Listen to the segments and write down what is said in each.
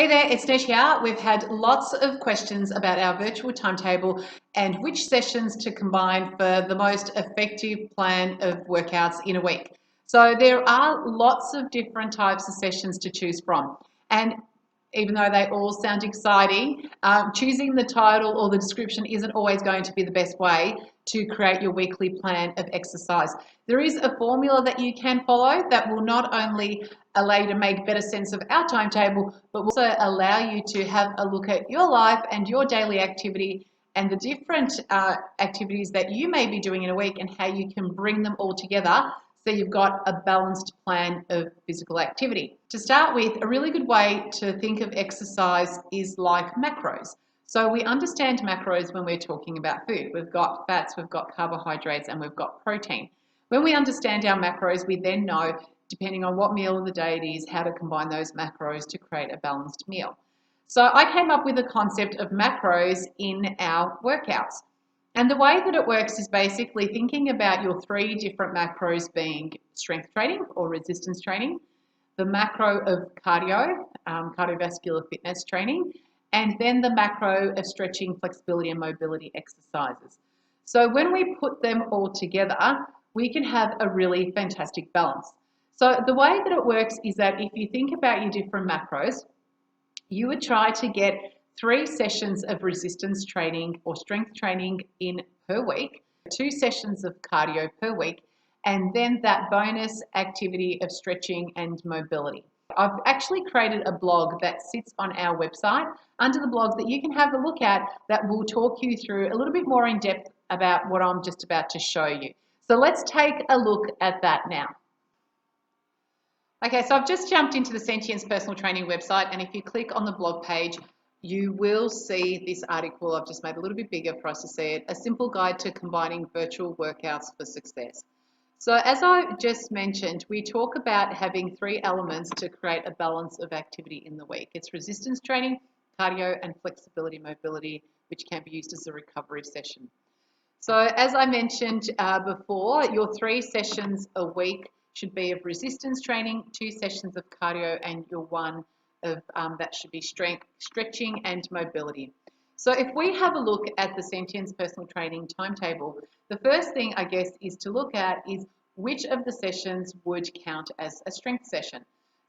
Hey there, it's Snez here. We've had lots of questions about our virtual timetable and which sessions to combine for the most effective plan of workouts in a week. So there are lots of different types of sessions to choose from. And even though they all sound exciting, choosing the title or the description isn't always going to be the best way to create your weekly plan of exercise. There is a formula that you can follow that will not only allow you to make better sense of our timetable, but will also allow you to have a look at your life and your daily activity and the different activities that you may be doing in a week and how you can bring them all together so you've got a balanced plan of physical activity. To start with, a really good way to think of exercise is like macros. So we understand macros when we're talking about food. We've got fats, we've got carbohydrates, and we've got protein. When we understand our macros, we then know, depending on what meal of the day it is, how to combine those macros to create a balanced meal. So I came up with the concept of macros in our workouts. And the way that it works is basically thinking about your three different macros being strength training or resistance training, the macro of cardio, cardiovascular fitness training, and then the macro of stretching, flexibility, and mobility exercises. So when we put them all together, we can have a really fantastic balance. So the way that it works is that if you think about your different macros, you would try to get 3 sessions of resistance training or strength training in per week, 2 sessions of cardio per week, and then that bonus activity of stretching and mobility. I've actually created a blog that sits on our website under the blog that you can have a look at that will talk you through a little bit more in depth about what I'm just about to show you. So let's take a look at that now. Okay, so I've just jumped into the Sentience Personal Training website, and if you click on the blog page, you will see this article. I've just made a little bit bigger for us to see it, a simple guide to combining virtual workouts for success. So as I just mentioned, we talk about having 3 elements to create a balance of activity in the week. It's resistance training, cardio, and flexibility mobility, which can be used as a recovery session. So as I mentioned before, your 3 sessions a week should be of resistance training, 2 sessions of cardio, and your 1 of that should be strength, stretching, and mobility. So if we have a look at the Sentience Personal Training timetable, the first thing I guess is to look at is which of the sessions would count as a strength session.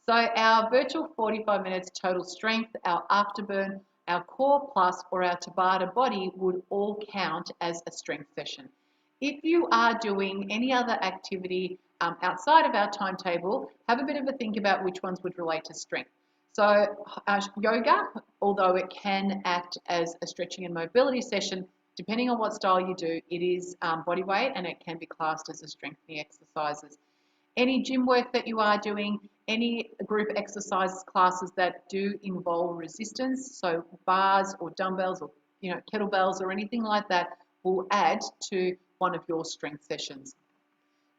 So our virtual 45 minutes total strength, our afterburn, our core plus, or our Tabata body would all count as a strength session. If you are doing any other activity outside of our timetable, have a bit of a think about which ones would relate to strength. So yoga, although it can act as a stretching and mobility session, depending on what style you do, it is body weight and it can be classed as a strengthening exercises. Any gym work that you are doing, any group exercise classes that do involve resistance, so bars or dumbbells or kettlebells or anything like that, will add to one of your strength sessions.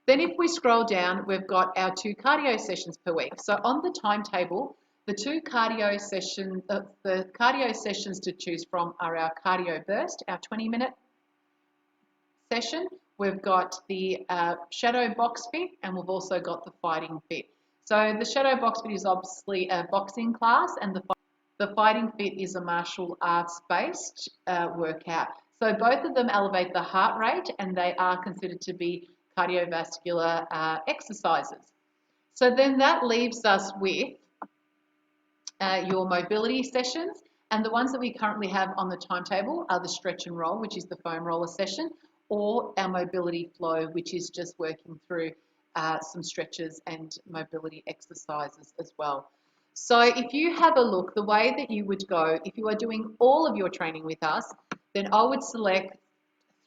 Then if we scroll down, we've got our 2 cardio sessions per week. So on the timetable, the 2 cardio sessions, the cardio sessions to choose from are our cardio burst, our 20-minute session. We've got the shadow box fit, and we've also got the fighting fit. So the shadow box fit is obviously a boxing class, and the fighting fit is a martial arts based workout. So both of them elevate the heart rate, and they are considered to be cardiovascular exercises. So then that leaves us with your mobility sessions, and the ones that we currently have on the timetable are the stretch and roll, which is the foam roller session, or our mobility flow, which is just working through some stretches and mobility exercises as well. So if you have a look, the way that you would go, if you are doing all of your training with us, then I would select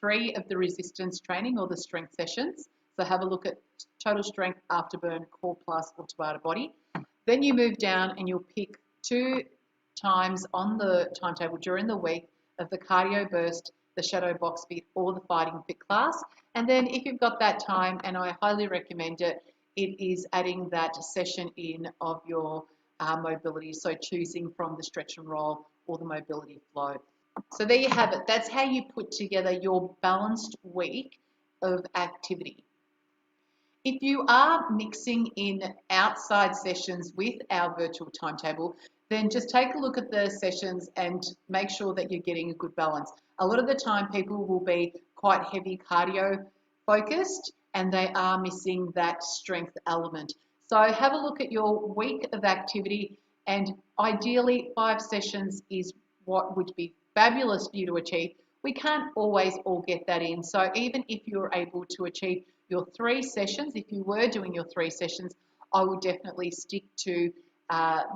3 of the resistance training or the strength sessions. So have a look at total strength, afterburn, core plus, or Tabata body. Then you move down and you'll pick 2 times on the timetable during the week of the cardio burst, the shadow box fit, or the fighting fit class. And then if you've got that time, and I highly recommend it, it is adding that session in of your mobility. So choosing from the stretch and roll or the mobility flow. So there you have it. That's how you put together your balanced week of activity. If you are mixing in outside sessions with our virtual timetable, then just take a look at the sessions and make sure that you're getting a good balance. A lot of the time people will be quite heavy cardio focused and they are missing that strength element. So have a look at your week of activity, and ideally 5 sessions is what would be fabulous for you to achieve. We can't always all get that in. So even if you're able to achieve your 3 sessions, if you were doing your 3 sessions, I would definitely stick to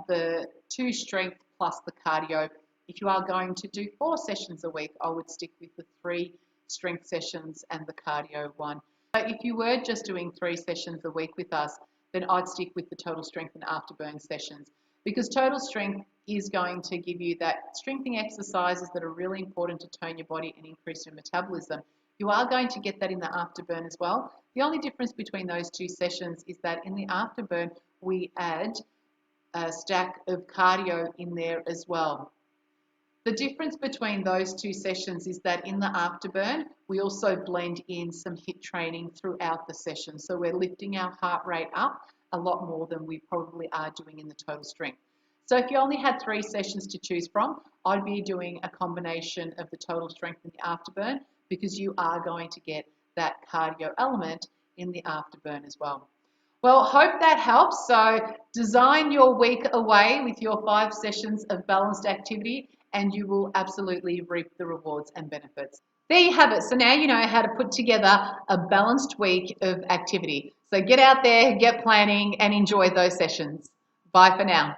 the 2 strength plus the cardio. If you are going to do 4 sessions a week, I would stick with the 3 strength sessions and the cardio one. So if you were just doing 3 sessions a week with us, then I'd stick with the total strength and afterburn sessions, because total strength is going to give you that strengthening exercises that are really important to tone your body and increase your metabolism. You are going to get that in the afterburn as well. The only difference between those 2 sessions is that in the afterburn, we add a stack of cardio in there as well. The difference between those 2 sessions is that in the afterburn, we also blend in some HIIT training throughout the session. So we're lifting our heart rate up a lot more than we probably are doing in the total strength. So if you only had 3 sessions to choose from, I'd be doing a combination of the total strength and the afterburn, because you are going to get that cardio element in the afterburn as well. Well, hope that helps. So design your week away with your 5 sessions of balanced activity, and you will absolutely reap the rewards and benefits. There you have it. So now you know how to put together a balanced week of activity. So get out there, get planning, and enjoy those sessions. Bye for now.